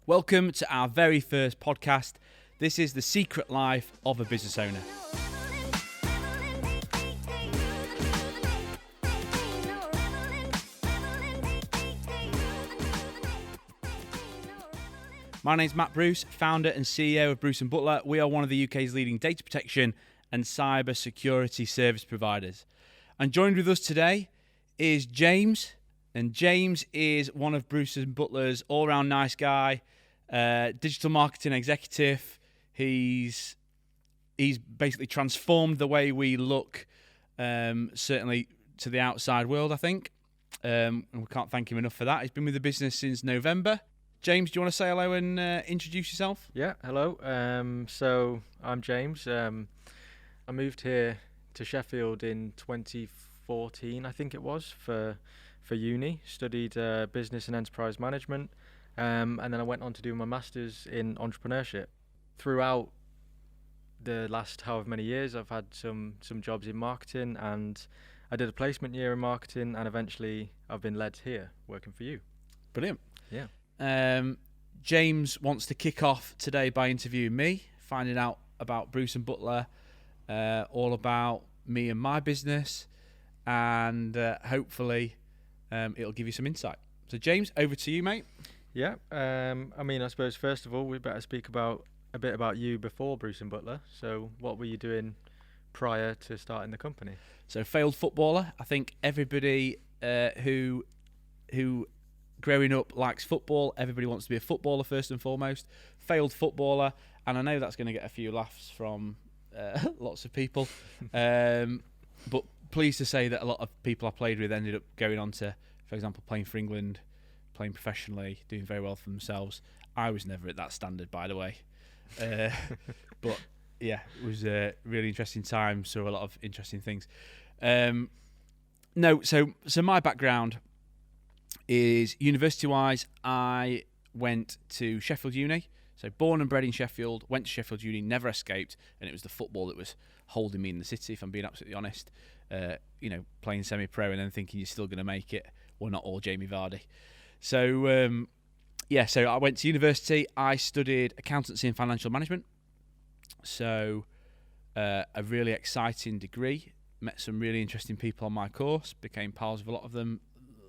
Welcome to our very first podcast. This is The Secret Life of a Business Owner. My name's Matt Bruce, founder and CEO of Bruce Butler. We are one of the UK's leading data protection and cyber security service providers. And joined with us today is James. And James is one of Bruce Butler's all-round nice guy, digital marketing executive. He's basically transformed the way we look, certainly to the outside world, I think. And we can't thank him enough for that. He's been with the business since November. James, do you want to say hello and introduce yourself? Yeah, hello. So I'm James. I moved here to Sheffield in 2014, I think it was, for uni. Studied business and enterprise management, and then I went on to do my master's in entrepreneurship. Throughout the last however many years, I've had some jobs in marketing, and I did a placement year in marketing, and eventually I've been led here working for you. Brilliant. Yeah. James wants to kick off today by interviewing me, finding out about Bruce and Butler, all about me and my business, and hopefully it'll give you some insight. So James, over to you, mate. Yeah. I suppose first of all we better speak about a bit about you before Bruce and Butler. So what were you doing prior to starting the company? So failed footballer. I think everybody who growing up likes football. Everybody wants to be a footballer first and foremost. Failed footballer, and I know that's going to get a few laughs from lots of people. But pleased to say that a lot of people I played with ended up going on to, for example, playing for England, playing professionally, doing very well for themselves. I was never at that standard, by the way. But yeah, it was a really interesting time. Saw a lot of interesting things. So my background is university-wise. I went to Sheffield Uni. So born and bred in Sheffield, went to Sheffield Uni, never escaped, and it was the football that was holding me in the city, if I'm being absolutely honest. Playing semi-pro and then thinking you're still going to make it. Well, not all Jamie Vardy. So, so I went to university. I studied accountancy and financial management. So, a really exciting degree. Met some really interesting people on my course. Became pals with a lot of them.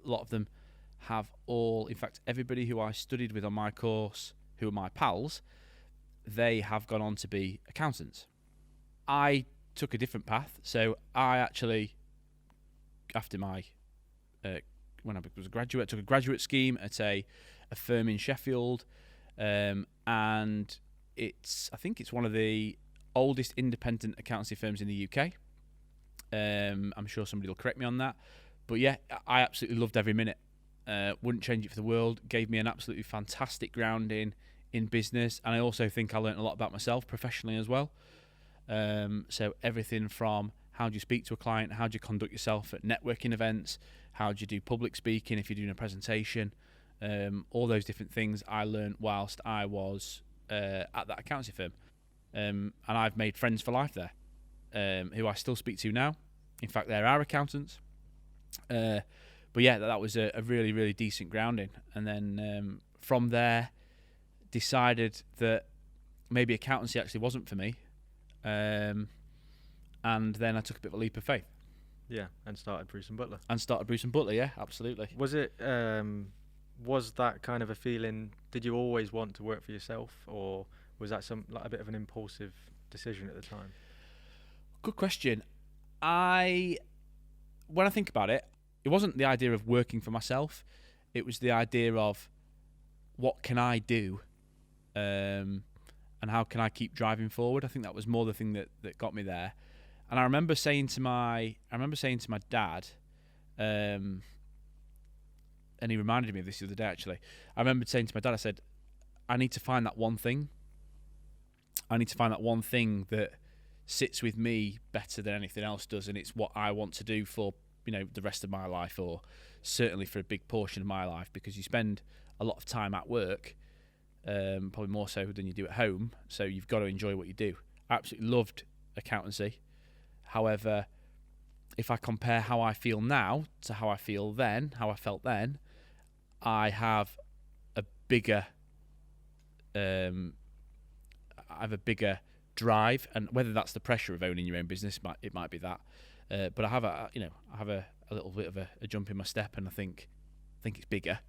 A lot of them have in fact, everybody who I studied with on my course, who are my pals, they have gone on to be accountants. I took a different path. So I actually, after my when I was a graduate, took a graduate scheme at a firm in Sheffield, and I think it's one of the oldest independent accountancy firms in the UK. I'm sure somebody will correct me on that, but yeah, I absolutely loved every minute. Wouldn't change it for the world. Gave me an absolutely fantastic grounding in business, and I also think I learned a lot about myself professionally as well. So everything from how do you speak to a client, how do you conduct yourself at networking events, how do you do public speaking if you're doing a presentation, all those different things I learned whilst I was at that accountancy firm. And I've made friends for life there, who I still speak to now. In fact, they're our accountants. But yeah, that was a really, really decent grounding. And then from there, decided that maybe accountancy actually wasn't for me. And then I took a bit of a leap of faith. Yeah, and started Bruce and Butler. Yeah, absolutely. Was it? Was that kind of a feeling? Did you always want to work for yourself, or was that a bit of an impulsive decision at the time? Good question. When I think about it, it wasn't the idea of working for myself. It was the idea of what can I do, and how can I keep driving forward. I think that was more the thing that got me there. And I remember saying to my dad, and he reminded me of this the other day actually. I remember saying to my dad, I said, I need to find that one thing. I need to find that one thing that sits with me better than anything else does, and it's what I want to do for the rest of my life, or certainly for a big portion of my life, because you spend a lot of time at work, probably more so than you do at home, so you've got to enjoy what you do. I absolutely loved accountancy. However, if I compare how I feel now to how I felt then, I have a bigger I have a bigger drive, and whether that's the pressure of owning your own business, it might be that. But I have a little bit of a jump in my step, and I think it's bigger.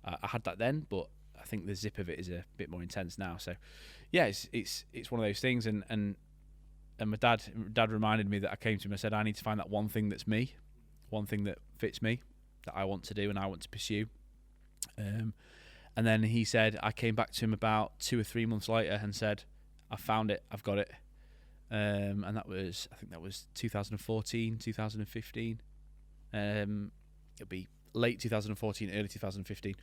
I had that then, but I think the zip of it is a bit more intense now. So, yeah, it's one of those things. And my dad reminded me that I came to him and said, I need to find that one thing that's me, one thing that fits me, that I want to do and I want to pursue. And then he said, I came back to him about 2 or 3 months later and said, I found it, I've got it. And I think that was 2014, 2015. It'll be late 2014, early 2015,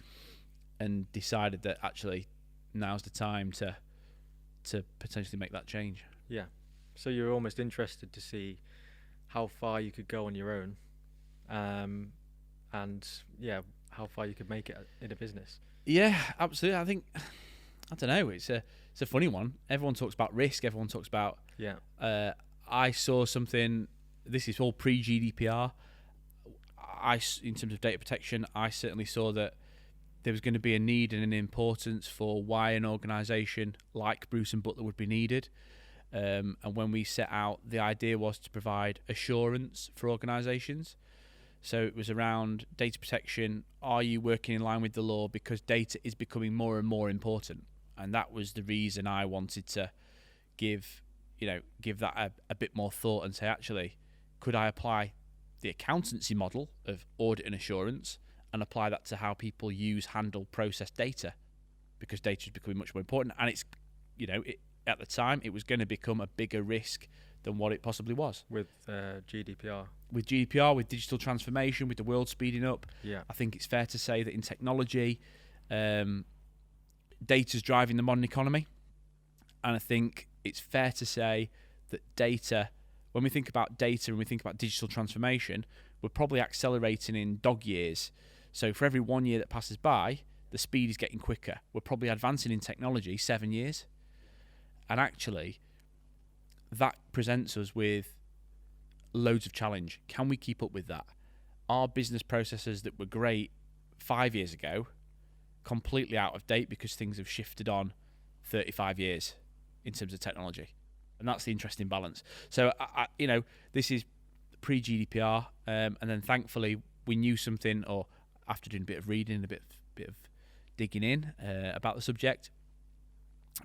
and decided that actually now's the time to potentially make that change. Yeah. So you're almost interested to see how far you could go on your own, and yeah, how far you could make it in a business. Yeah, absolutely. I think, I don't know, it's a funny one. Everyone talks about risk. Everyone talks about. Yeah. I saw something. This is all pre-GDPR. In terms of data protection, I certainly saw that there was going to be a need and an importance for why an organisation like Bruce and Butler would be needed. And when we set out, the idea was to provide assurance for organisations. So it was around data protection. Are you working in line with the law? Because data is becoming more and more important. And that was the reason I wanted to give that a bit more thought and say, actually, could I apply the accountancy model of audit and assurance and apply that to how people handle, process data? Because data is becoming much more important. And it's, at the time, it was going to become a bigger risk than what it possibly was. With GDPR. With GDPR, with digital transformation, with the world speeding up, yeah. I think it's fair to say that in technology, data's driving the modern economy. And I think it's fair to say that data, when we think about data and we think about digital transformation, we're probably accelerating in dog years. So for every 1 year that passes by, the speed is getting quicker. We're probably advancing in technology 7 years. And actually, that presents us with loads of challenge. Can we keep up with that? Are business processes that were great 5 years ago completely out of date because things have shifted on 35 years in terms of technology? And that's the interesting balance. So, this is pre-GDPR, and then thankfully we knew something, or after doing a bit of reading, a bit of digging in about the subject,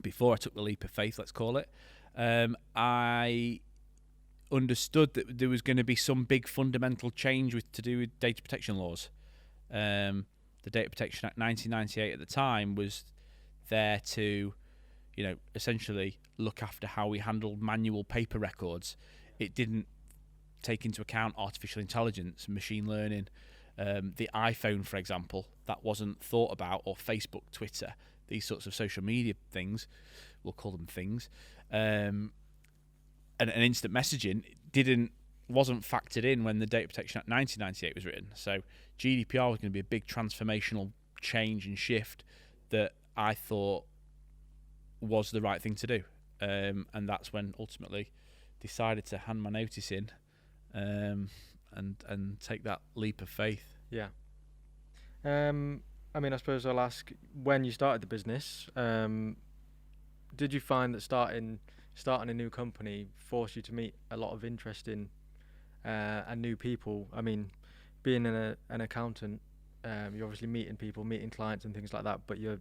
before I took the leap of faith, let's call it, I understood that there was going to be some big fundamental change to do with data protection laws. The Data Protection Act 1998 at the time was there to, essentially look after how we handled manual paper records. It didn't take into account artificial intelligence, machine learning. The iPhone, for example, that wasn't thought about, or Facebook, Twitter, these sorts of social media things, we'll call them things. And instant messaging wasn't factored in when the Data Protection Act 1998 was written. So GDPR was going to be a big transformational change and shift that I thought was the right thing to do. And that's when ultimately decided to hand my notice in and take that leap of faith. Yeah. I suppose I'll ask, when you started the business, did you find that starting a new company forced you to meet a lot of interesting and new people? I mean, being an accountant, you're obviously meeting people, meeting clients and things like that, but you're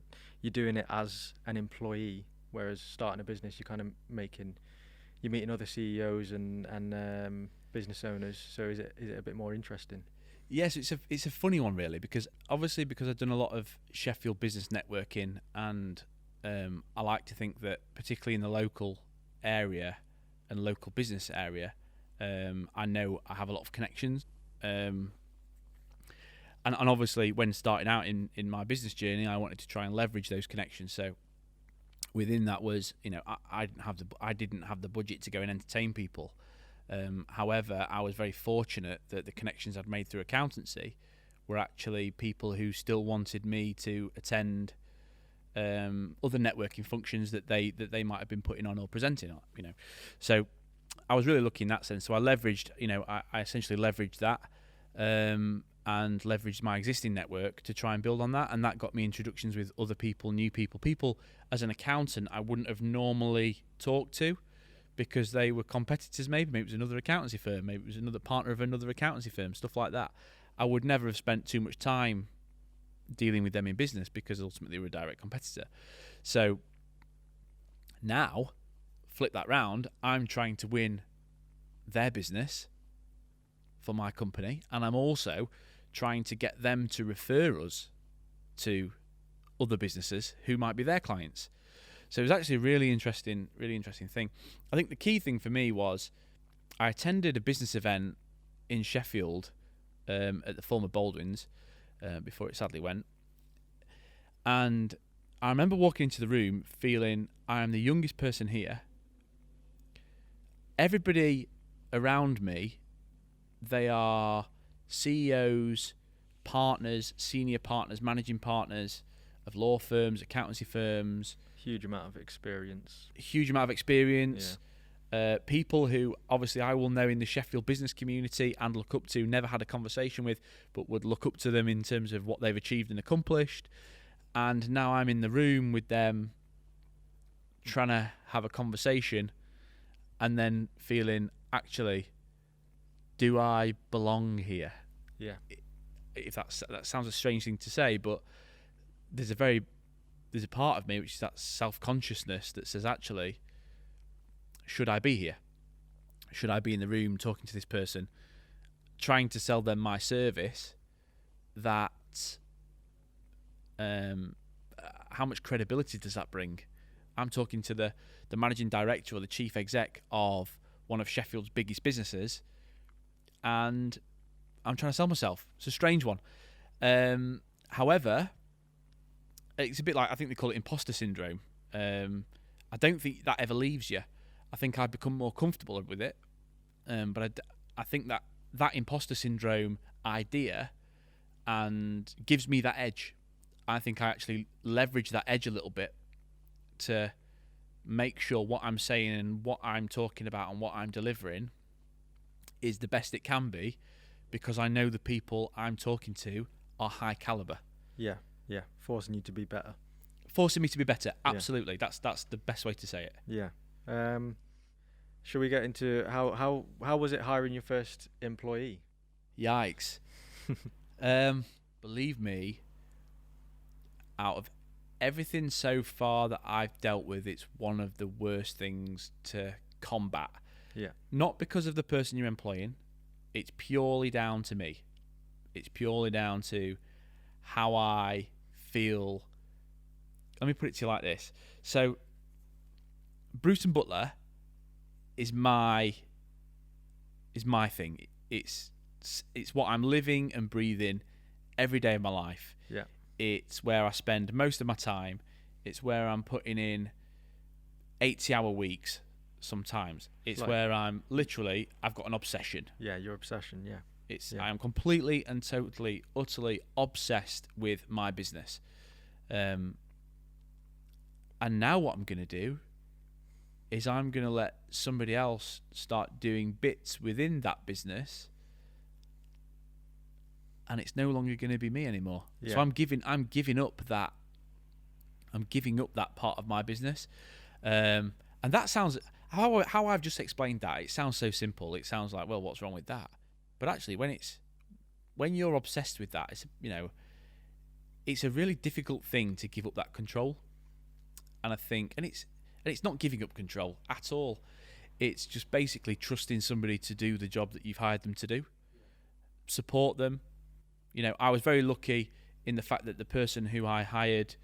doing it as an employee, whereas starting a business, you're meeting other CEOs and business owners. So is it a bit more interesting? Yes, it's a funny one really, because I've done a lot of Sheffield business networking, and I like to think that particularly in the local area and local business area, I know I have a lot of connections, and obviously when starting out in my business journey, I wanted to try and leverage those connections. So within that was, I didn't have the budget to go and entertain people. However, I was very fortunate that the connections I'd made through accountancy were actually people who still wanted me to attend other networking functions that they might have been putting on or presenting on. So I was really lucky in that sense. So I leveraged, I essentially leveraged that, and and leveraged my existing network to try and build on that. And that got me introductions with other people, new people as an accountant I wouldn't have normally talked to because they were competitors. Maybe it was another accountancy firm, maybe it was another partner of another accountancy firm, stuff like that. I would never have spent too much time dealing with them in business because ultimately we're a direct competitor. So now, flip that round, I'm trying to win their business for my company, and I'm also trying to get them to refer us to other businesses who might be their clients. So it was actually a really interesting thing. I think the key thing for me was I attended a business event in Sheffield at the former Baldwin's before it sadly went, and I remember walking into the room feeling I am the youngest person here. Everybody around me, they are CEOs, partners, senior partners, managing partners of law firms, accountancy firms. Huge amount of experience. Yeah. People who obviously I will know in the Sheffield business community and look up to, never had a conversation with, but would look up to them in terms of what they've achieved and accomplished. And now I'm in the room with them trying to have a conversation and then feeling, actually, do I belong here? Yeah. If that sounds a strange thing to say, but there's a part of me which is that self-consciousness that says, actually, should I be here? Should I be in the room talking to this person, trying to sell them my service? That how much credibility does that bring? I'm talking to the managing director or the chief exec of one of Sheffield's biggest businesses, and I'm trying to sell myself. It's a strange one. However, it's a bit like, I think they call it imposter syndrome. I don't think that ever leaves you. I think I've become more comfortable with it, but I think that imposter syndrome idea and gives me that edge. I think I actually leverage that edge a little bit to make sure what I'm saying and what I'm talking about and what I'm delivering is the best it can be, because I know the people I'm talking to are high caliber. Yeah, forcing you to be better. Forcing me to be better, absolutely. Yeah. That's the best way to say it. Yeah. Should we get into how was it hiring your first employee? Yikes. Believe me, out of everything so far that I've dealt with, it's one of the worst things to combat. Yeah. Not because of the person you're employing. It's purely down to me. It's purely down to how I feel. Let me put it to you like this. So, Bruce and Butler is my thing. It's what I'm living and breathing every day of my life. Yeah. It's where I spend most of my time. It's where I'm putting in 80-hour weeks sometimes. It's like, where I'm literally, I've got an obsession. Yeah, your obsession, yeah. I am completely and totally, utterly obsessed with my business. And now what I'm going to do is I'm going to let somebody else start doing bits within that business, and it's no longer going to be me anymore. Yeah. So I'm giving up that part of my business. And that sounds, how I've just explained that, it sounds so simple. It sounds like, well, what's wrong with that? But actually, when you're obsessed with that, it's a really difficult thing to give up that control. And I think, and it's not giving up control at all. It's just basically trusting somebody to do the job that you've hired them to do. Support them. I was very lucky in the fact that the person who I hired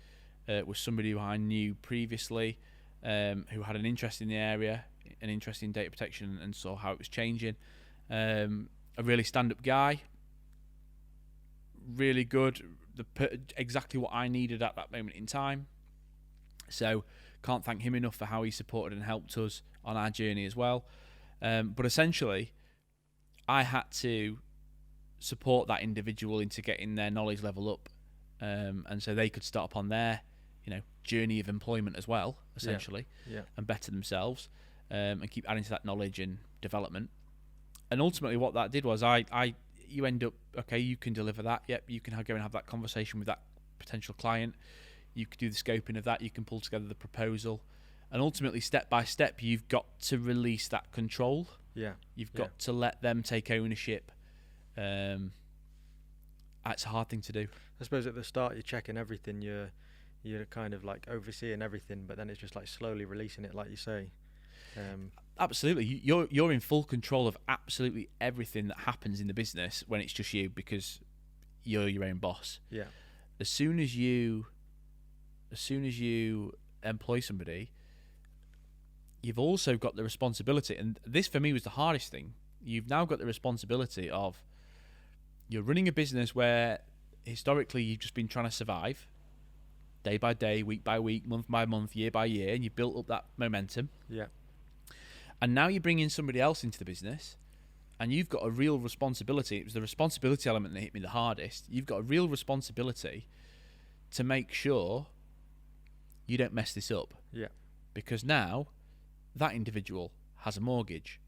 was somebody who I knew previously, who had an interest in the area, an interest in data protection, and saw how it was changing. A really stand-up guy, really good, exactly what I needed at that moment in time. So can't thank him enough for how he supported and helped us on our journey as well. But essentially, I had to support that individual into getting their knowledge level up, and so they could start upon their journey of employment as well, essentially, and better themselves, and keep adding to that knowledge and development. And ultimately what that did was I you end up, okay, you can deliver that. Yep, you can go and have that conversation with that potential client. You can do the scoping of that. You can pull together the proposal. And ultimately, step by step, you've got to release that control. Yeah. You've got to let them take ownership. It's a hard thing to do. I suppose at the start you're checking everything, you're kind of like overseeing everything, but then it's just like slowly releasing it, like you say. Absolutely, you're in full control of absolutely everything that happens in the business when it's just you, because you're your own boss. Yeah. As soon as you employ somebody, you've also got the responsibility, and this for me was the hardest thing. You've now got the responsibility of, you're running a business where historically you've just been trying to survive day by day, week by week, month by month, year by year, and you built up that momentum. Yeah. And now you bring in somebody else into the business, and you've got a real responsibility. It was the responsibility element that hit me the hardest. You've got a real responsibility to make sure you don't mess this up. Yeah. Because now that individual has a mortgage,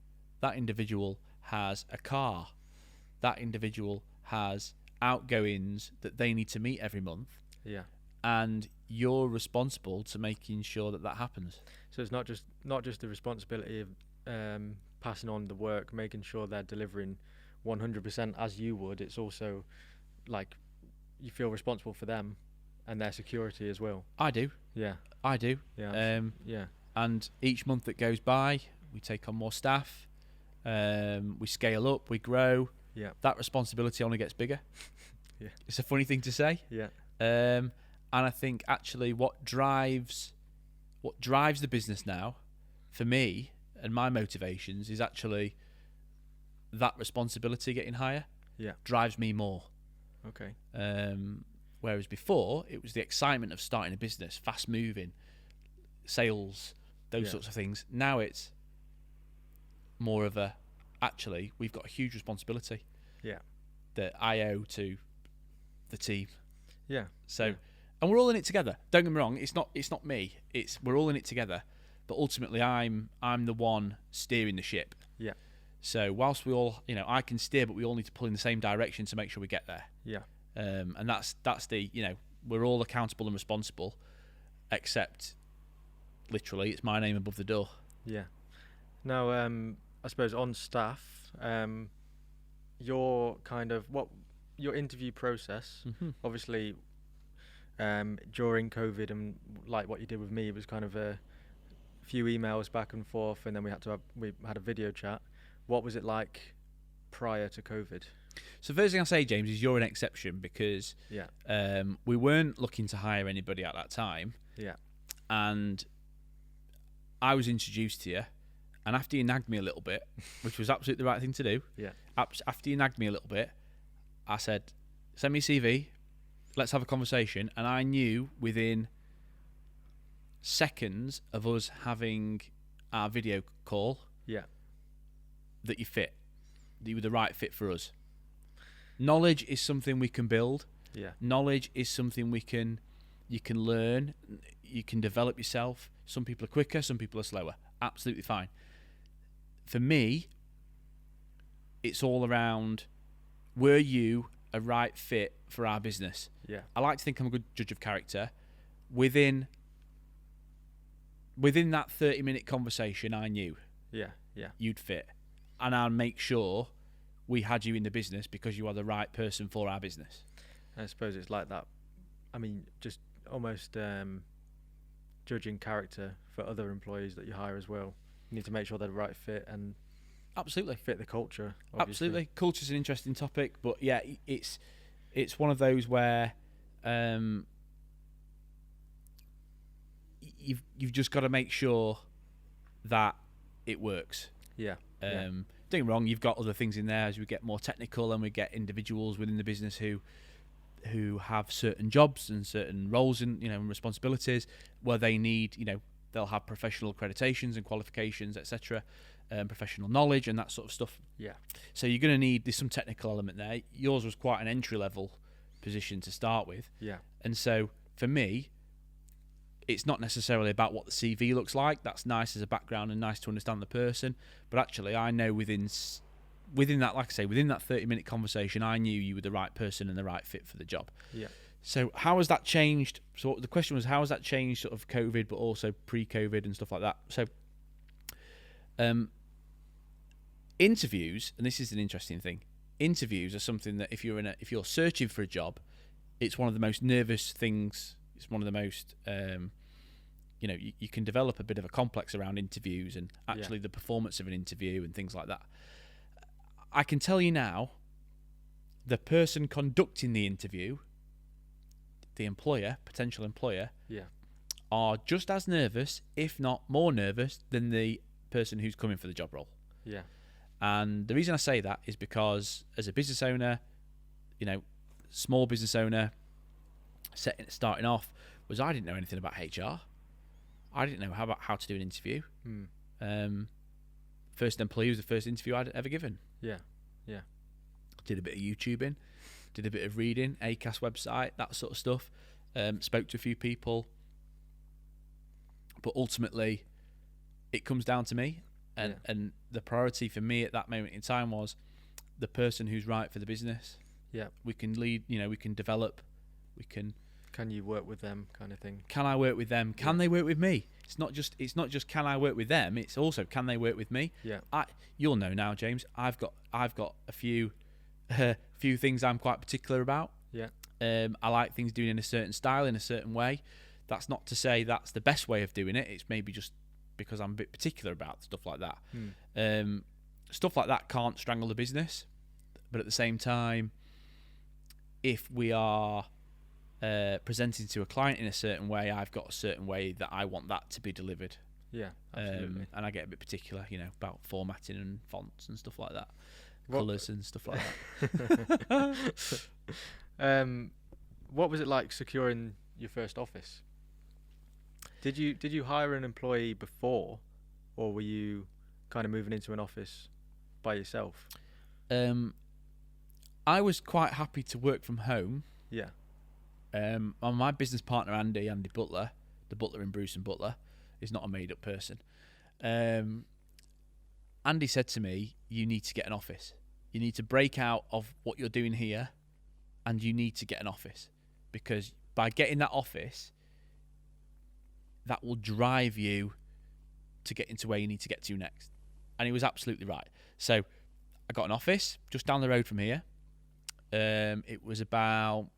that individual has a car, that individual has outgoings that they need to meet every month. Yeah. And you're responsible to making sure that happens. So it's not just the responsibility of passing on the work, making sure they're delivering 100% as you would. It's also like you feel responsible for them and their security as well. I do. Yeah. I do. Yeah. Yeah. And each month that goes by, we take on more staff. We scale up. We grow. Yeah. That responsibility only gets bigger. Yeah. It's a funny thing to say. Yeah. And I think actually what drives the business now, for me and my motivations, is actually that responsibility getting higher. Yeah. Drives me more. Okay. Whereas before, it was the excitement of starting a business, fast moving, sales, those sorts of things. Now it's more of a, actually, we've got a huge responsibility. Yeah. That I owe to the team. Yeah. So, and we're all in it together. Don't get me wrong. It's not me. We're all in it together. But ultimately, I'm the one steering the ship. Yeah. So whilst we all, I can steer, but we all need to pull in the same direction to make sure we get there. Yeah. And that's the, we're all accountable and responsible, except literally it's my name above the door. Yeah. Now, I suppose on staff, your interview process, obviously, during COVID and like what you did with me, it was kind of a few emails back and forth, and then we had a video chat. What was it like prior to COVID? So first thing I'll say, James, is you're an exception because we weren't looking to hire anybody at that time. Yeah. And I was introduced to you, and after you nagged me a little bit, which was absolutely the right thing to do. Yeah. After you nagged me a little bit, I said, send me a CV, let's have a conversation. And I knew within seconds of us having our video call that you fit, that you were the right fit for us. Knowledge is something we can build. Yeah. Knowledge is something you can learn, you can develop yourself. Some people are quicker, some people are slower. Absolutely fine. For me, it's all around, were you a right fit for our business? Yeah. I like to think I'm a good judge of character. Within that 30-minute conversation, I knew you'd fit. And I'll make sure we had you in the business because you are the right person for our business. I suppose it's like that. I mean, just almost judging character for other employees that you hire as well. You need to make sure they're the right fit and absolutely fit the culture. Obviously. Absolutely, culture's an interesting topic, but yeah, it's one of those where you've just got to make sure that it works. Yeah. Don't get me wrong, you've got other things in there as we get more technical and we get individuals within the business who have certain jobs and certain roles and and responsibilities where they need, they'll have professional accreditations and qualifications, etc., professional knowledge and that sort of stuff. Yeah. So you're going to need, there's some technical element there. Yours was quite an entry level position to start with. Yeah. And so for me, it's not necessarily about what the CV looks like. That's nice as a background and nice to understand the person. But actually, I know within within that, like I say, within that 30-minute conversation, I knew you were the right person and the right fit for the job. Yeah. So how has that changed? So the question was, how has that changed sort of COVID, but also pre-COVID and stuff like that? So interviews, and this is an interesting thing. Interviews are something that if you're searching for a job, it's one of the most nervous things. It's one of the most, you can develop a bit of a complex around interviews and actually the performance of an interview and things like that. I can tell you now, the person conducting the interview, the employer, potential employer, are just as nervous, if not more nervous, than the person who's coming for the job role. Yeah. And the reason I say that is because as a business owner, small business owner, starting off, was I didn't know anything about HR. I didn't know how to do an interview. First employee was the first interview I'd ever given. Yeah. Did a bit of YouTubing, did a bit of reading, ACAS website, that sort of stuff. Spoke to a few people, but ultimately, it comes down to me. And the priority for me at that moment in time was the person who's right for the business. Yeah. We can lead, we can develop, we can. Can you work with them, kind of thing? Can I work with them? Can they work with me? It's not just can I work with them. It's also can they work with me? Yeah. You'll know now, James. I've got a few things I'm quite particular about. Yeah. I like things doing in a certain style, in a certain way. That's not to say that's the best way of doing it. It's maybe just because I'm a bit particular about stuff like that. Stuff like that can't strangle the business, but at the same time, if we are presenting to a client in a certain way, I've got a certain way that I want that to be delivered. Yeah, absolutely. And I get a bit particular, about formatting and fonts and stuff like that, colours and stuff like that. What was it like securing your first office? Did you hire an employee before, or were you kind of moving into an office by yourself? I was quite happy to work from home. Yeah. My business partner Andy Butler, the butler in Bruce and Butler, is not a made-up person. Andy said to me, "You need to get an office. You need to break out of what you're doing here, and you need to get an office, because by getting that office, that will drive you to get into where you need to get to next." And he was absolutely right. So I got an office just down the road from here. It was about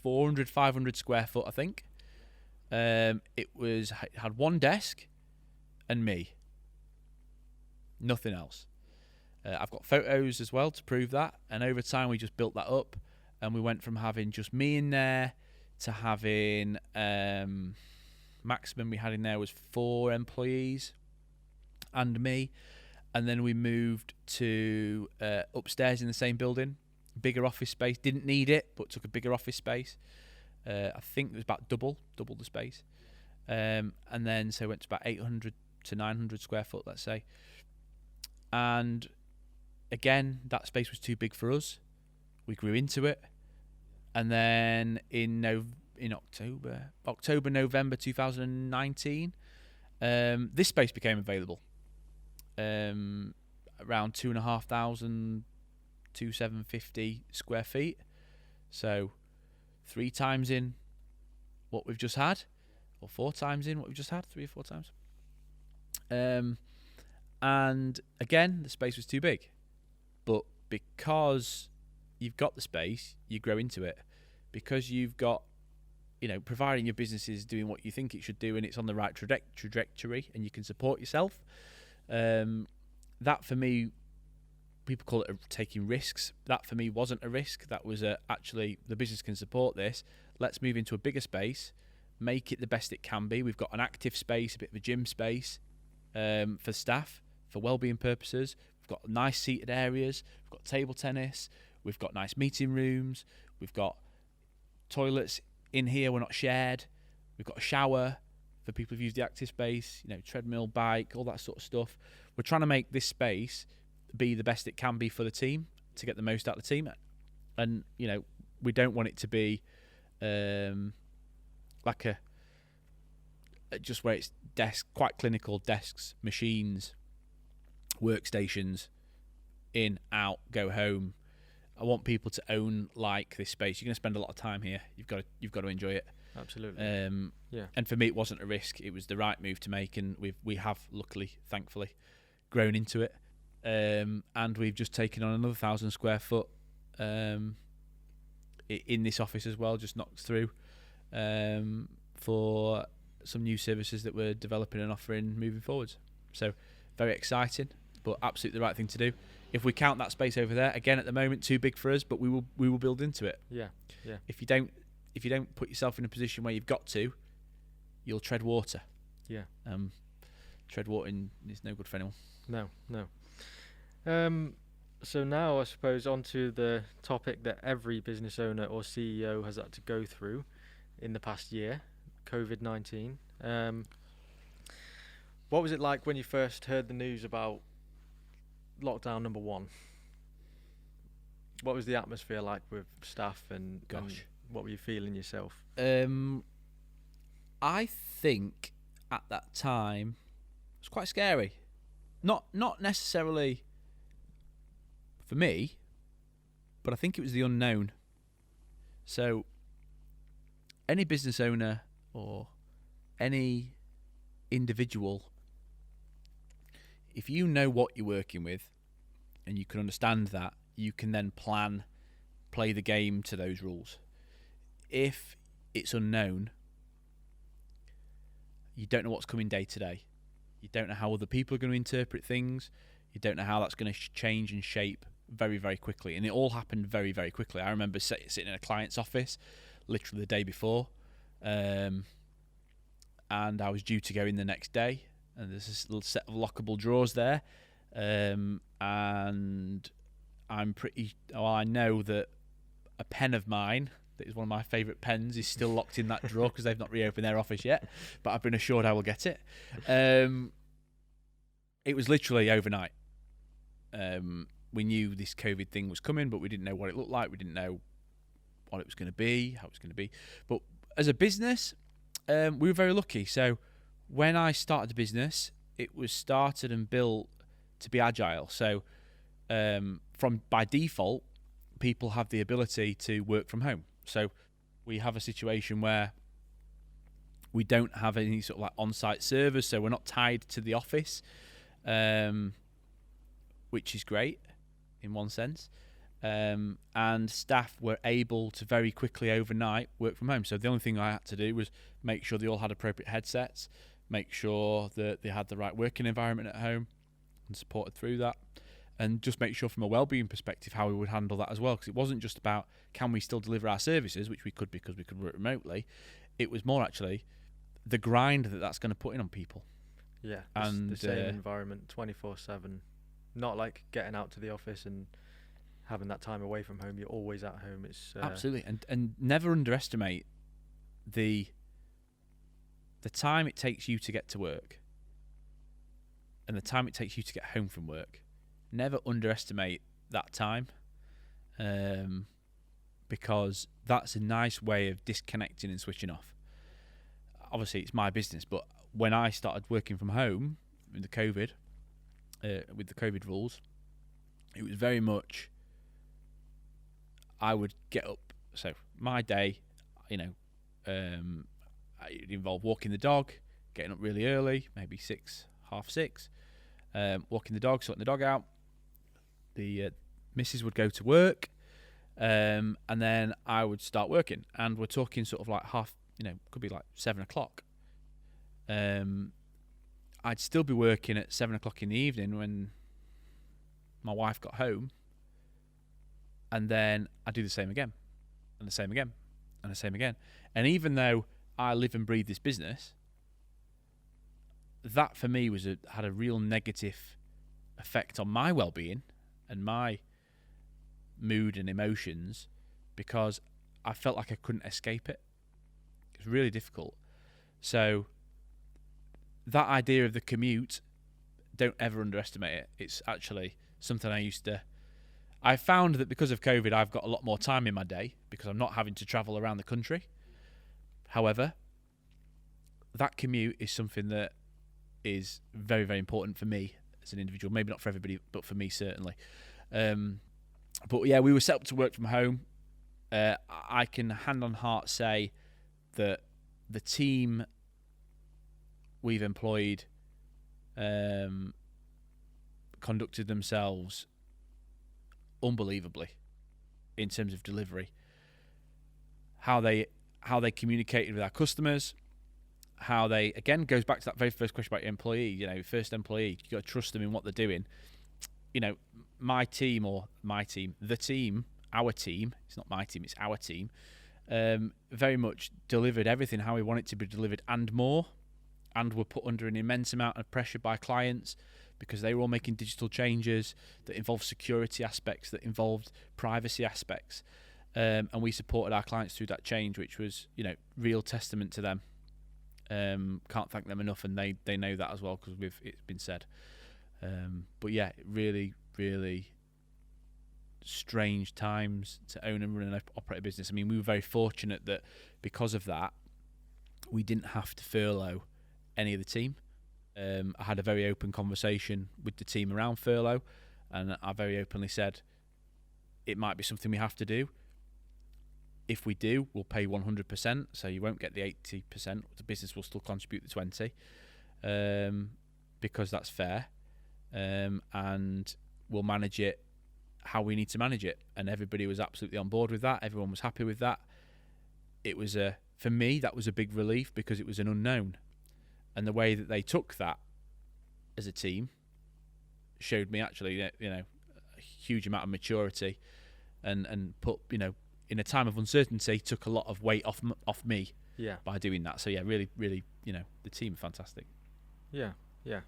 400, 500 square foot, I think. It had one desk and me. Nothing else. I've got photos as well to prove that. And over time, we just built that up. And we went from having just me in there to having... maximum we had in there was 4 employees and me. And then we moved to upstairs in the same building. Bigger office space. Didn't need it, but took a bigger office space. I think it was about double the space. And then so went to about 800 to 900 square foot, let's say. And again, that space was too big for us. We grew into it. And then in October, November 2019, this space became available. Around 2,500 to 750 square feet. So 3 times in what we've just had, or 4 times in what we've just had, 3 or 4 times. And again, the space was too big. But because you've got the space, you grow into it. Because you've got, providing your business is doing what you think it should do and it's on the right trajectory and you can support yourself. That for me, people call it taking risks. That for me wasn't a risk. That was actually the business can support this. Let's move into a bigger space, make it the best it can be. We've got an active space, a bit of a gym space for staff, for wellbeing purposes. We've got nice seated areas. We've got table tennis. We've got nice meeting rooms. We've got toilets in here. We're not shared. We've got a shower for people who've used the active space, treadmill, bike, all that sort of stuff. We're trying to make this space be the best it can be for the team, to get the most out of the team. And we don't want it to be like just where it's quite clinical desks, machines, workstations, in, out, go home. I want people to own like this space. You're going to spend a lot of time here. You've got to enjoy it. Absolutely. Yeah. And for me, it wasn't a risk. It was the right move to make, and we have luckily, thankfully, grown into it. And we've just taken on another 1,000 square foot in this office as well. Just knocked through for some new services that we're developing and offering moving forwards. So very exciting, but absolutely the right thing to do. If we count that space over there, again at the moment too big for us, but we will build into it. Yeah. If you don't put yourself in a position where you've got to, you'll tread water. Yeah. Tread water is no good for anyone. No. So now I suppose onto the topic that every business owner or CEO has had to go through in the past year, COVID-19. What was it like when you first heard the news about lockdown number 1? What was the atmosphere like with staff and what were you feeling yourself? I think at that time it was quite scary. Not necessarily for me, but I think it was the unknown. So any business owner or any individual, if you know what you're working with and you can understand that, you can then play the game to those rules. If it's unknown, you don't know what's coming day to day. You don't know how other people are going to interpret things. You don't know how that's going to change and shape very, very quickly. And it all happened very, very quickly. I remember sitting in a client's office literally the day before, and I was due to go in the next day, and there's this little set of lockable drawers there, and I know that a pen of mine that is one of my favourite pens is still locked in that drawer because they've not reopened their office yet, but I've been assured I will get it. It was literally overnight. We knew this COVID thing was coming, but we didn't know what it looked like. We didn't know what it was going to be, how it was going to be. But as a business, we were very lucky. So when I started the business, it was started and built to be agile. So by default, people have the ability to work from home. So we have a situation where we don't have any sort of like on-site servers, so we're not tied to the office, which is great in one sense. And staff were able to very quickly overnight work from home. So the only thing I had to do was make sure they all had appropriate headsets, make sure that they had the right working environment at home and supported through that, and just make sure from a wellbeing perspective how we would handle that as well, because it wasn't just about can we still deliver our services, which we could because we could work remotely. It was more actually the grind that's going to put in on people. Yeah, and the same environment 24/7, not like getting out to the office and having that time away from home. You're always at home. It's absolutely, and never underestimate the time it takes you to get to work and the time it takes you to get home from work. Never underestimate that time, because that's a nice way of disconnecting and switching off. Obviously, it's my business, but when I started working from home with the COVID rules, it was very much I would get up. So my day, it involved walking the dog, getting up really early, maybe 6, half 6, walking the dog, sorting the dog out. The missus would go to work, and then I would start working. And we're talking sort of like could be like 7 o'clock. I'd still be working at 7 o'clock in the evening when my wife got home, and then I'd do the same again, and the same again, and the same again. And even though I live and breathe this business, that for me had a real negative effect on my well-being and my mood and emotions, because I felt like I couldn't escape it. It was really difficult. So that idea of the commute, don't ever underestimate it. It's actually something I found that because of COVID, I've got a lot more time in my day because I'm not having to travel around the country. However, that commute is something that is very, very important for me as an individual. Maybe not for everybody, but for me certainly. But yeah, we were set up to work from home. I can hand on heart say that the team we've employed conducted themselves unbelievably in terms of delivery. How they communicated with our customers, how they, again, goes back to that very first question about your employee. You know, first employee, you got to trust them in what they're doing. You know, the team, our team, it's not my team, it's our team, very much delivered everything how we want it to be delivered and more, and were put under an immense amount of pressure by clients because they were all making digital changes that involved security aspects, that involved privacy aspects, and we supported our clients through that change, which was, you know, real testament to them. Can't thank them enough, and they know that as well because it's been said. But yeah, really, really strange times to own and run and operate a business. I mean, we were very fortunate that because of that, we didn't have to furlough any of the team. I had a very open conversation with the team around furlough, and I very openly said it might be something we have to do. If we do, we'll pay 100%, so you won't get the 80%. The business will still contribute the 20%, because that's fair, and we'll manage it how we need to manage it. And everybody was absolutely on board with that. Everyone was happy with that. It was for me, that was a big relief because it was an unknown, and the way that they took that as a team showed me actually, you know, a huge amount of maturity, and put, you know, in a time of uncertainty, took a lot of weight off me. Yeah. By doing that. So yeah, really, really, you know, the team are fantastic. Yeah, yeah.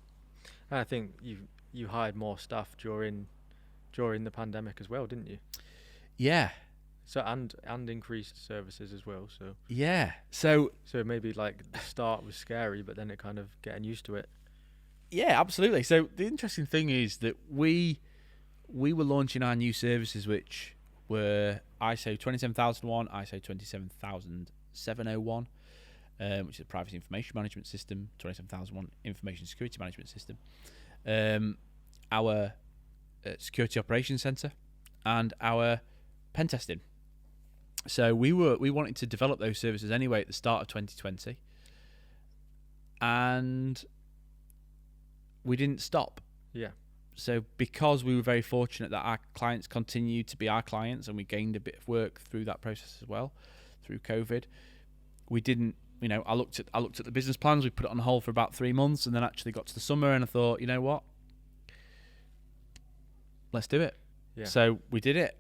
And I think you hired more staff during the pandemic as well, didn't you? Yeah. So and increased services as well. So yeah. So maybe like the start was scary, but then it kind of getting used to it. Yeah, absolutely. So the interesting thing is that we were launching our new services, which were ISO 27001, ISO 27701, which is a privacy information management system, 27001 information security management system, our security operations center, and our pen testing. So we wanted to develop those services anyway at the start of 2020, and we didn't stop. Yeah. So because we were very fortunate that our clients continued to be our clients, and we gained a bit of work through that process as well, through COVID, we didn't, you know, I looked at the business plans, we put it on hold for about 3 months, and then actually got to the summer and I thought, you know what, let's do it. Yeah. So we did it.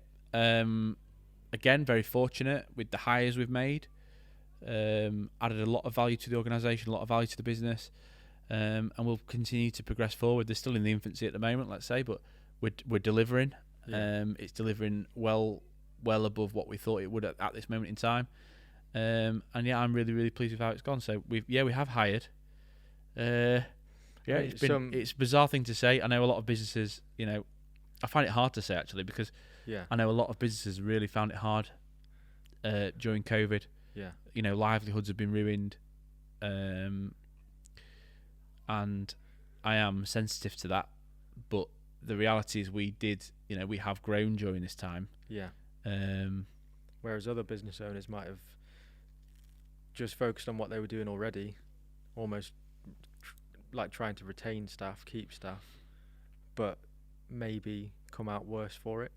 Again, very fortunate with the hires we've made. Added a lot of value to the organisation, a lot of value to the business. And we'll continue to progress forward. They're still in the infancy at the moment, let's say, but we're delivering. Yeah. It's delivering well above what we thought it would at this moment in time. And yeah, I'm really, really pleased with how it's gone. So we have hired. It's a bizarre thing to say. I know a lot of businesses, you know, I find it hard to say actually, because I know a lot of businesses really found it hard during COVID. Yeah. You know, livelihoods have been ruined. And I am sensitive to that, but the reality is we have grown during this time. Yeah. Whereas other business owners might have just focused on what they were doing already, almost like trying to retain staff, keep staff, but maybe come out worse for it.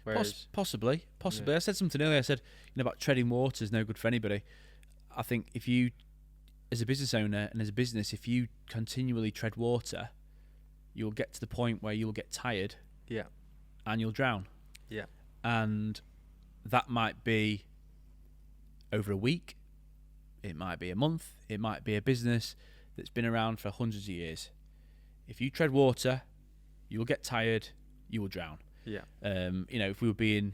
Whereas possibly. Yeah. I said something earlier. I said, you know, about treading water is no good for anybody. I think if you, as a business owner and as a business, if you continually tread water, you'll get to the point where you'll get tired. Yeah. And you'll drown. Yeah. And that might be over a week. It might be a month. It might be a business that's been around for hundreds of years. If you tread water, you will get tired. You will drown. Yeah. You know, if we were being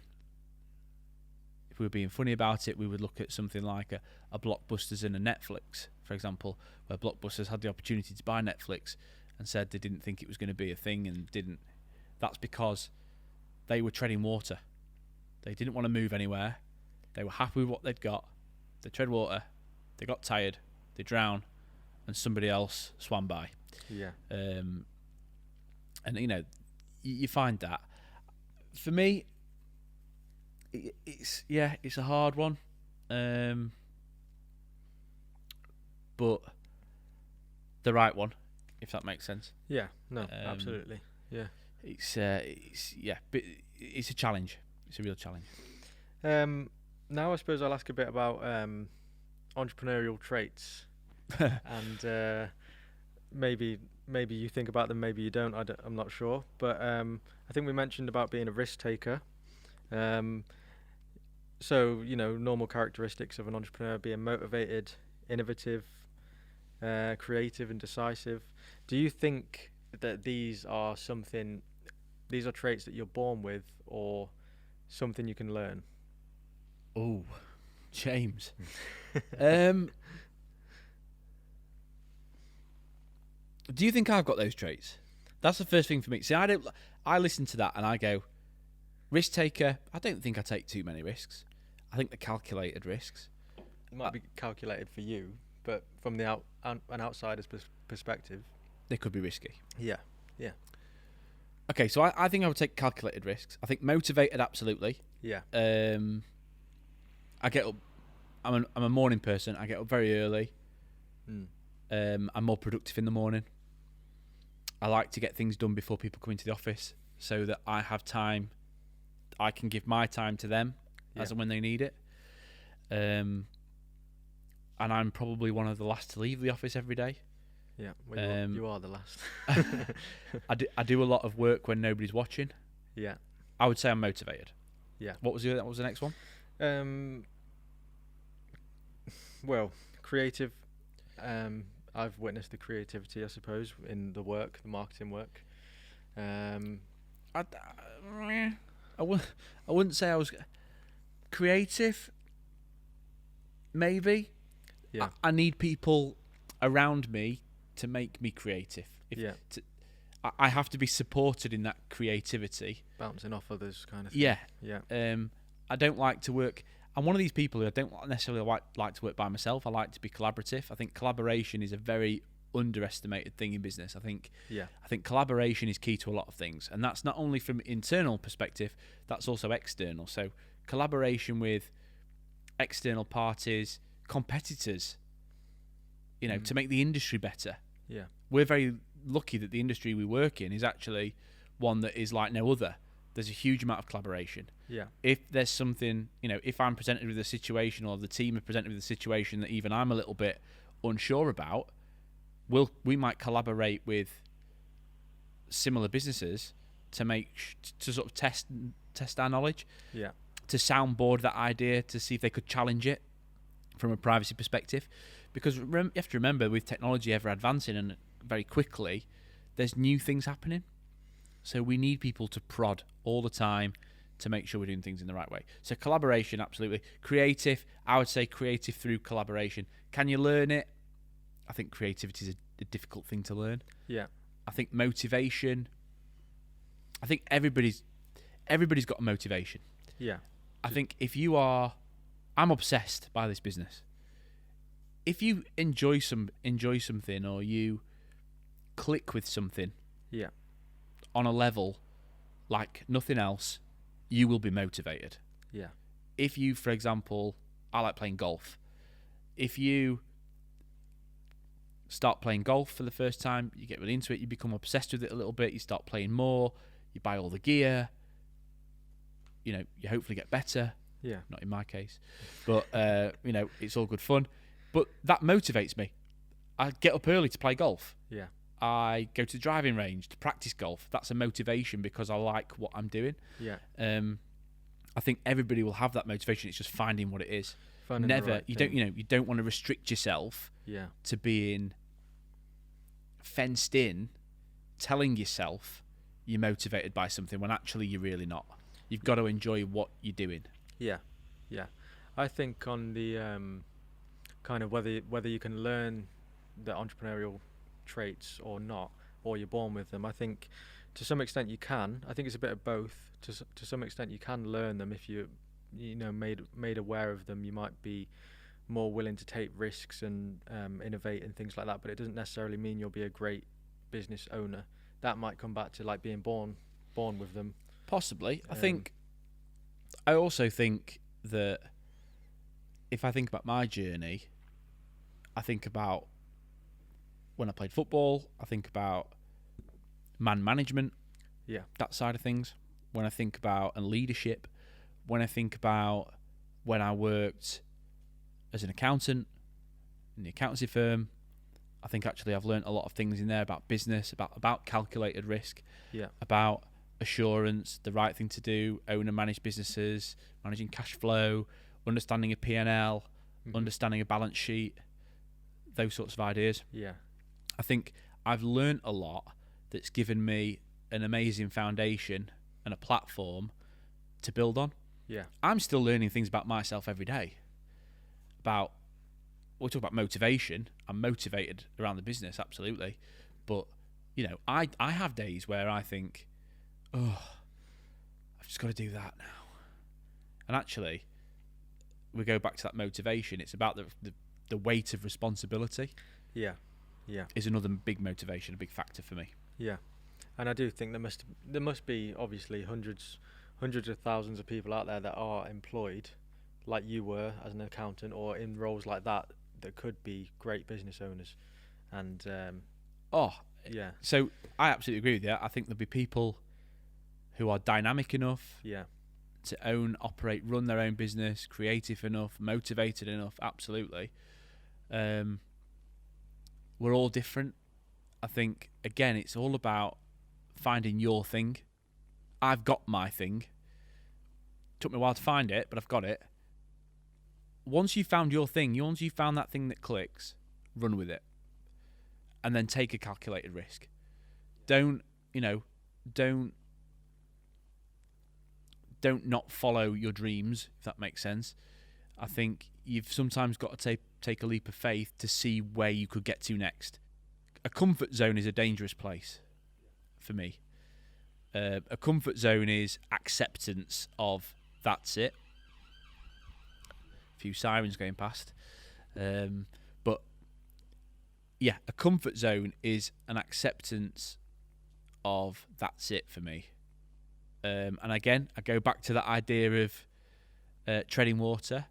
funny about it, we would look at something like a Blockbusters and a Netflix, for example, where Blockbusters had the opportunity to buy Netflix and said they didn't think it was going to be a thing and didn't. That's because they were treading water. They didn't want to move anywhere. They were happy with what they'd got. They tread water. They got tired. They drowned, and somebody else swam by. Yeah. And you know, you find that for me, it's a hard one, but the right one, if that makes sense. Yeah, no, absolutely. Yeah. It's but it's a challenge. It's a real challenge. Now I suppose I'll ask a bit about entrepreneurial traits, and maybe you think about them, maybe you don't. I'm not sure, but I think we mentioned about being a risk taker. So normal characteristics of an entrepreneur: being motivated, innovative, creative, and decisive. Do you think that these are traits that you're born with, or something you can learn? Oh, James. Do you think I've got those traits? That's the first thing for me. See, I listen to that and I go, risk taker. I don't think I take too many risks. I think they're calculated risks. It might be calculated for you, but from an outsider's perspective, they could be risky. Yeah. Okay, so I think I would take calculated risks. I think motivated, absolutely. Yeah. I get up. I'm a morning person. I get up very early. I'm more productive in the morning. I like to get things done before people come into the office, so that I have time. I can give my time to them as and when they need it. And I'm probably one of the last to leave the office every day. Yeah, well, you are the last. I do a lot of work when nobody's watching. Yeah. I would say I'm motivated. Yeah. What was the next one? Well, creative. I've witnessed the creativity, I suppose, in the marketing work. I wouldn't say I was creative. Maybe. Yeah. I need people around me to make me creative. I have to be supported in that creativity. Bouncing off others, kind of thing. Yeah. Yeah. I don't like to work. I'm one of these people who I don't necessarily like to work by myself. I like to be collaborative. I think collaboration is a very underestimated thing in business. I think collaboration is key to a lot of things, and that's not only from internal perspective, that's also external. So collaboration with external parties, competitors, to make the industry better. Yeah. We're very lucky that the industry we work in is actually one that is like no other. There's a huge amount of collaboration. Yeah. If there's something, if I'm presented with a situation, or the team are presented with a situation that even I'm a little bit unsure about, we might collaborate with similar businesses to sort of test our knowledge. Yeah. To soundboard that idea, to see if they could challenge it from a privacy perspective. Because you have to remember, with technology ever advancing and very quickly, there's new things happening. So we need people to prod all the time to make sure we're doing things in the right way. So collaboration, absolutely. Creative, I would say creative through collaboration. Can you learn it? I think creativity is a difficult thing to learn. Yeah. I think motivation. I think everybody's got a motivation. Yeah. I think I'm obsessed by this business. If you enjoy something, or you click with something, yeah, on a level like nothing else, you will be motivated. Yeah. If you, for example, I like playing golf. If you start playing golf for the first time, you get really into it, you become obsessed with it a little bit, you start playing more, you buy all the gear, you hopefully get better. Yeah. Not in my case. But, it's all good fun. But that motivates me. I get up early to play golf. Yeah. I go to the driving range to practice golf. That's a motivation because I like what I'm doing. Yeah. I think everybody will have that motivation. It's just finding what it is. Finding the right thing. You don't want to restrict yourself to being fenced in, telling yourself you're motivated by something when actually you're really not. You've got to enjoy what you're doing. Yeah. Yeah. I think on the kind of whether you can learn the entrepreneurial traits or not, or you're born with them, I think to some extent you can. I think it's a bit of both. To some extent you can learn them if you made aware of them. You might be more willing to take risks and innovate and things like that, but it doesn't necessarily mean you'll be a great business owner. That might come back to like being born with them. Possibly. I also think that if I think about my journey, I think about when I played football, I think about man management, that side of things. When I think about and leadership, when I think about when I worked as an accountant in the accountancy firm, I think actually I've learned a lot of things in there about business, about calculated risk, about assurance, the right thing to do, own and manage businesses, managing cash flow, understanding a P&L, understanding a balance sheet, those sorts of ideas. Yeah. I think I've learned a lot that's given me an amazing foundation and a platform to build on. Yeah. I'm still learning things about myself every day. We'll talk about motivation. I'm motivated around the business, absolutely. But, I have days where I think, oh, I've just got to do that now. And actually, we go back to that motivation. It's about the weight of responsibility. Yeah. Is another big motivation, a big factor for me. Yeah. And I do think there must be obviously hundreds of thousands of people out there that are employed like you were as an accountant or in roles like that could be great business owners. And so I absolutely agree with you. I think there'll be people who are dynamic enough to own, operate, run their own business, creative enough, motivated enough, absolutely. We're all different. I think, again, it's all about finding your thing. I've got my thing. Took me a while to find it, but I've got it. Once you've found your thing, once you've found that thing that clicks, run with it. And then take a calculated risk. Don't not follow your dreams, if that makes sense. I think you've sometimes got to take a leap of faith to see where you could get to next. A comfort zone is a dangerous place for me. A comfort zone is acceptance of that's it. A few sirens going past. But yeah, a comfort zone is an acceptance of that's it for me. And again, I go back to that idea of treading water.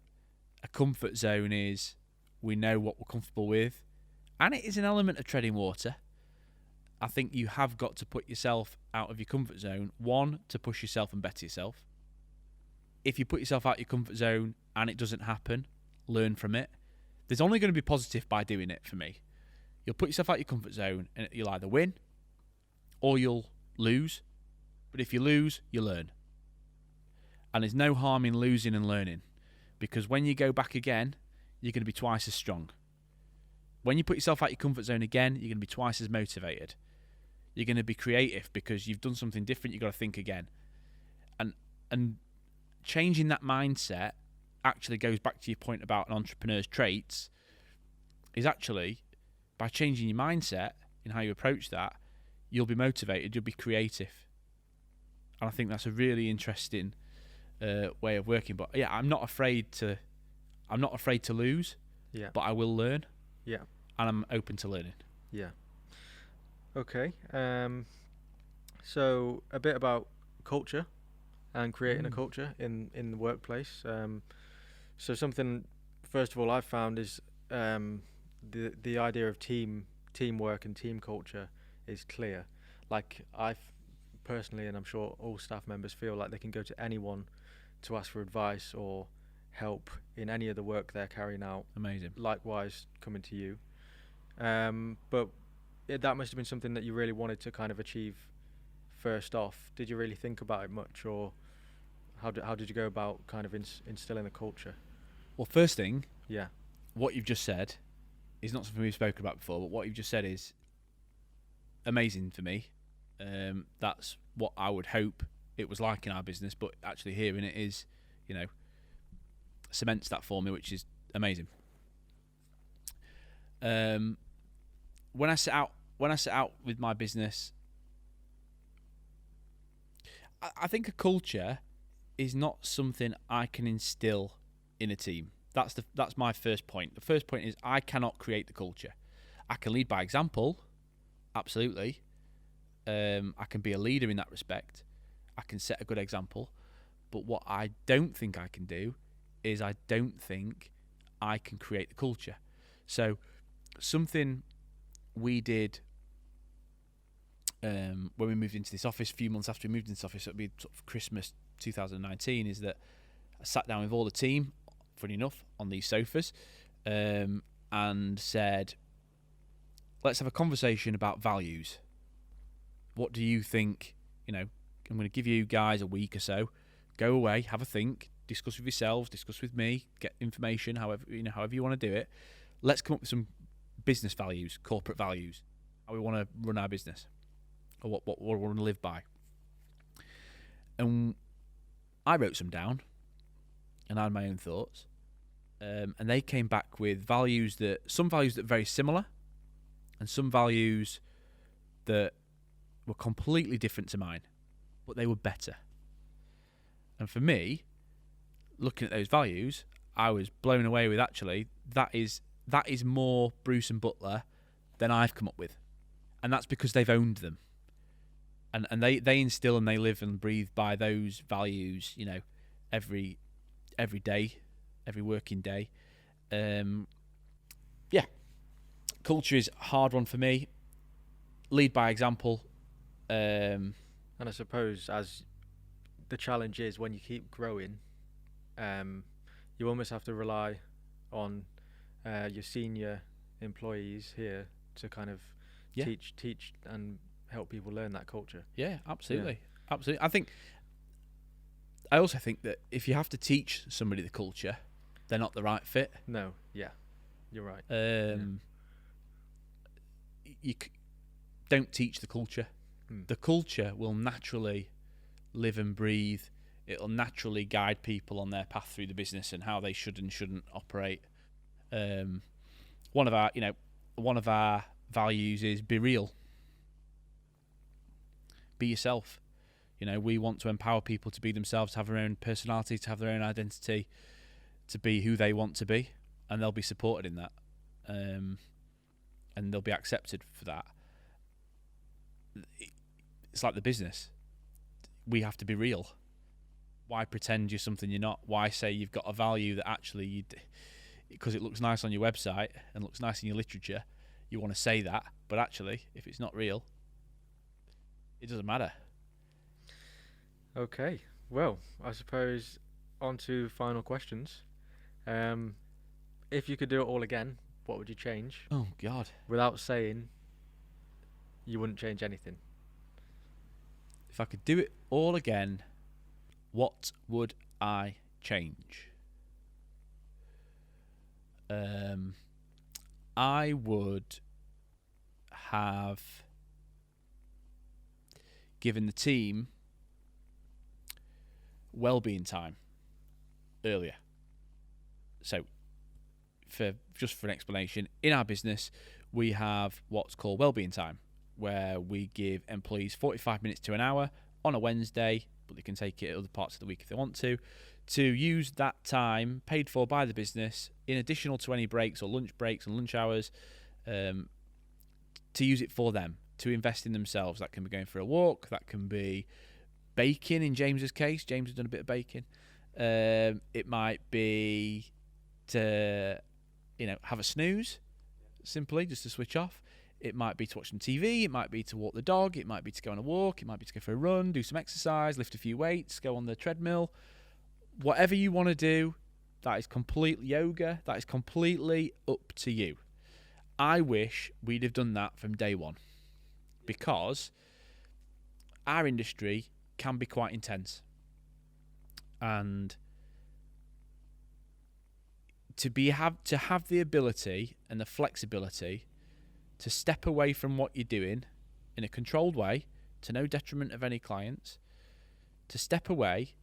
A comfort zone is we know what we're comfortable with, and it is an element of treading water. I think you have got to put yourself out of your comfort zone, one, to push yourself and better yourself. If you put yourself out your comfort zone and it doesn't happen, learn from it. There's only going to be positive by doing it for me. You'll put yourself out your comfort zone and you'll either win or you'll lose. But if you lose, you learn. And there's no harm in losing and learning, because when you go back again, you're going to be twice as strong. When you put yourself out your comfort zone again, you're going to be twice as motivated. You're going to be creative because you've done something different. You've got to think again. And changing that mindset actually goes back to your point about an entrepreneur's traits, is actually by changing your mindset in how you approach that, you'll be motivated, you'll be creative. And I think that's a really interesting way of working. But yeah, I'm not afraid to lose. Yeah. But I will learn. Yeah. And I'm open to learning. Yeah. Okay. So a bit about culture and creating a culture in the workplace. So something, first of all, I've found is the idea of teamwork and team culture is clear. Like I've personally, and I'm sure all staff members feel like they can go to anyone to ask for advice or help in any of the work they're carrying out. Amazing. Likewise, coming to you. But that must have been something that you really wanted to kind of achieve first off. Did you really think about it much, or how did you go about kind of instilling a culture? Well, first thing, yeah, what you've just said is not something we've spoken about before, but what you've just said is amazing for me. That's what I would hope it was like in our business, but actually hearing it is, cements that for me, which is amazing. When I set out with my business, I think a culture is not something I can instill in a team. That's my first point. The first point is I cannot create the culture. I can lead by example, absolutely. I can be a leader in that respect. I can set a good example. But what I don't think I can do is I don't think I can create the culture. So something we did when we moved into this office, a few months after we moved into this office, it would be sort of Christmas 2019, is that I sat down with all the team, funny enough, on these sofas, and said, let's have a conversation about values. What do you think? I'm going to give you guys a week or so. Go away, have a think, discuss with yourselves, discuss with me, get information, however you want to do it. Let's come up with some business values, corporate values, how we want to run our business, or what we want to live by. And I wrote some down, and I had my own thoughts. And they came back with some values that are very similar, and some values that were completely different to mine, but they were better. And for me, looking at those values, I was blown away with, actually, that is more Bruce and Butler than I've come up with. And that's because they've owned them. And they instill and they live and breathe by those values, every day, every working day. Culture is a hard one for me. Lead by example. And I suppose as the challenge is, when you keep growing, you almost have to rely on your senior employees here to kind of teach and help people learn that culture. Yeah, absolutely. Absolutely. I also think that if you have to teach somebody the culture, they're not the right fit. No, yeah, you're right. You don't teach the culture. The culture will naturally live and breathe. It'll naturally guide people on their path through the business and how they should and shouldn't operate. One of our values is be real. Be yourself. We want to empower people to be themselves, to have their own personality, to have their own identity, to be who they want to be, and they'll be supported in that, and they'll be accepted for that. It's like the business. We have to be real. Why pretend you're something you're not? Why say you've got a value that actually because it looks nice on your website and looks nice in your literature, you want to say that, but actually, if it's not real, it doesn't matter. Okay, well, I suppose on to final questions. If you could do it all again, what would you change? Oh, God. Without saying you wouldn't change anything. If I could do it all again, what would I change? I would have given the team wellbeing time earlier. So, for an explanation, in our business, we have what's called wellbeing time, where we give employees 45 minutes to an hour on a Wednesday, but they can take it at other parts of the week if they want to use that time paid for by the business in additional to any breaks or lunch breaks and lunch hours, to use it for them, to invest in themselves. That can be going for a walk, that can be baking in James's case. James has done a bit of baking. It might be to have a snooze, simply just to switch off. It might be to watch some TV, it might be to walk the dog, it might be to go on a walk, it might be to go for a run, do some exercise, lift a few weights, go on the treadmill. Whatever you want to do, that is complete yoga, that is completely up to you. I wish we'd have done that from day one, because our industry can be quite intense, and to have the ability and the flexibility to step away from what you're doing in a controlled way, to no detriment of any clients, to step away,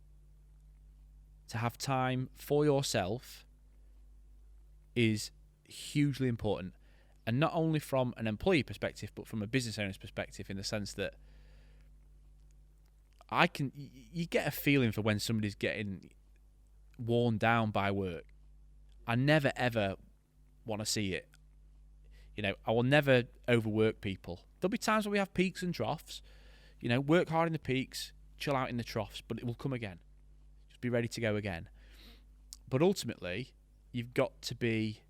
to have time for yourself, is hugely important. And not only from an employee perspective, but from a business owner's perspective, in the sense that you get a feeling for when somebody's getting worn down by work. I never ever want to see it. I will never overwork people. There'll be times where we have peaks and troughs. Work hard in the peaks, chill out in the troughs, but it will come again. Just be ready to go again. But ultimately, you've got to be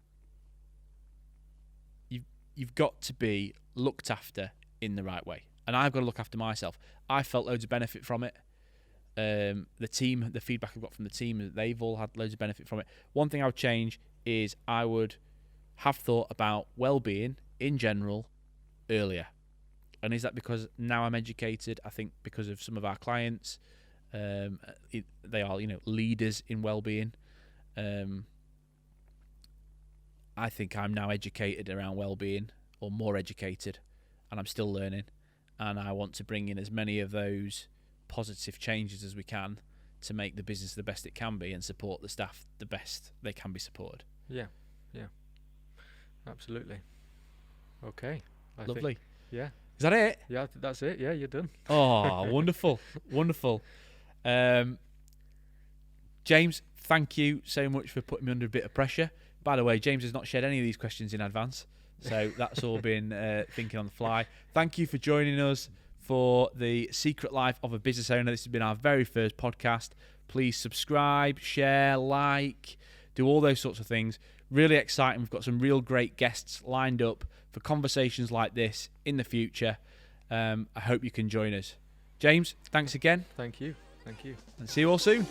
looked after in the right way. And I've got to look after myself. I felt loads of benefit from it. The feedback I've got from the team, they've all had loads of benefit from it. One thing I would change is I would have thought about well-being in general earlier. And is that because now I'm educated? I think because of some of our clients, they are, leaders in well-being. I think I'm now educated around well-being, or more educated, and I'm still learning. And I want to bring in as many of those positive changes as we can to make the business the best it can be and support the staff the best they can be supported. Yeah, absolutely. Okay. Lovely. Yeah. Is that it? Yeah, that's it. Yeah, you're done. Oh, wonderful. Wonderful. James, thank you so much for putting me under a bit of pressure. By the way, James has not shared any of these questions in advance, so that's all been thinking on the fly. Thank you for joining us for the Secret Life of a Business Owner. This has been our very first podcast. Please subscribe, share, like, do all those sorts of things. Really exciting. We've got some real great guests lined up for conversations like this in the future. I hope you can join us. James, thanks again. Thank you. And see you all soon.